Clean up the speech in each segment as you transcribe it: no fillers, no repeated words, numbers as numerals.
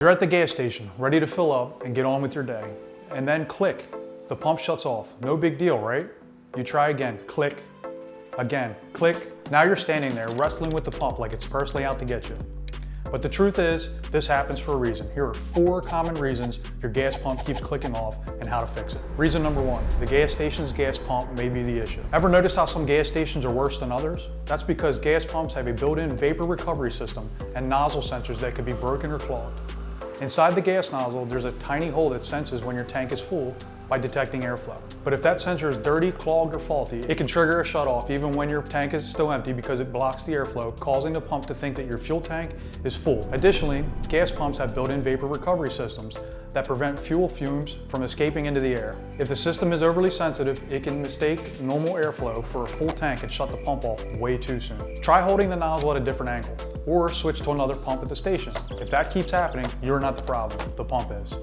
You're at the gas station, ready to fill up and get on with your day. And then click, the pump shuts off. No big deal, right? You try again, click, again, click. Now you're standing there wrestling with the pump like it's personally out to get you. But the truth is, this happens for a reason. Here are 4 common reasons your gas pump keeps clicking off and how to fix it. Reason number 1, the gas station's gas pump may be the issue. Ever notice how some gas stations are worse than others? That's because gas pumps have a built-in vapor recovery system and nozzle sensors that could be broken or clogged. Inside the gas nozzle, there's a tiny hole that senses when your tank is full by detecting airflow. But if that sensor is dirty, clogged, or faulty, it can trigger a shutoff even when your tank is still empty because it blocks the airflow, causing the pump to think that your fuel tank is full. Additionally, gas pumps have built-in vapor recovery systems that prevent fuel fumes from escaping into the air. If the system is overly sensitive, it can mistake normal airflow for a full tank and shut the pump off way too soon. Try holding the nozzle at a different angle, or switch to another pump at the station. If that keeps happening, you're not the problem, the pump is.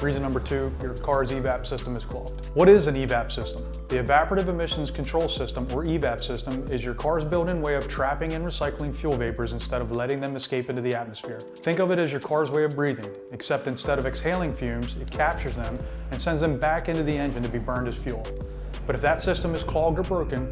Reason number 2, your car's evap system is clogged. What is an evap system? The Evaporative Emissions Control System, or evap system, is your car's built-in way of trapping and recycling fuel vapors instead of letting them escape into the atmosphere. Think of it as your car's way of breathing, except instead of exhaling fumes, it captures them and sends them back into the engine to be burned as fuel. But if that system is clogged or broken,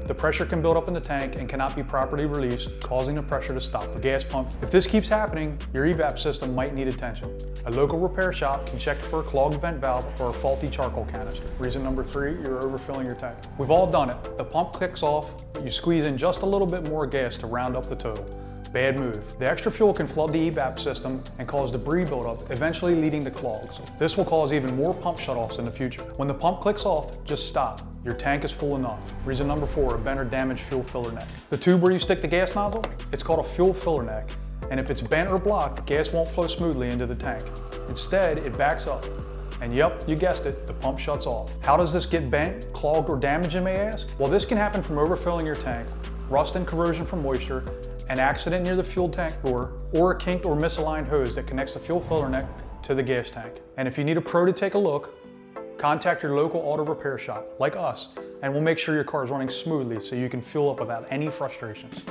the pressure can build up in the tank and cannot be properly released, causing the pressure to stop the gas pump. If this keeps happening, your evap system might need attention. A local repair shop can check for a clogged vent valve or a faulty charcoal canister. Reason number 3, you're overfilling your tank. We've all done it. The pump clicks off, but you squeeze in just a little bit more gas to round up the total. Bad move. The extra fuel can flood the evap system and cause debris buildup, eventually leading to clogs. This will cause even more pump shutoffs in the future. When the pump clicks off, just stop. Your tank is full enough. Reason number 4, a bent or damaged fuel filler neck. The tube where you stick the gas nozzle, it's called a fuel filler neck. And if it's bent or blocked, gas won't flow smoothly into the tank. Instead, it backs up. And yep, you guessed it, the pump shuts off. How does this get bent, clogged, or damaged, you may ask? Well, this can happen from overfilling your tank, rust and corrosion from moisture, an accident near the fuel tank door, or a kinked or misaligned hose that connects the fuel filler neck to the gas tank. And if you need a pro to take a look, contact your local auto repair shop, like us, and we'll make sure your car is running smoothly so you can fuel up without any frustrations.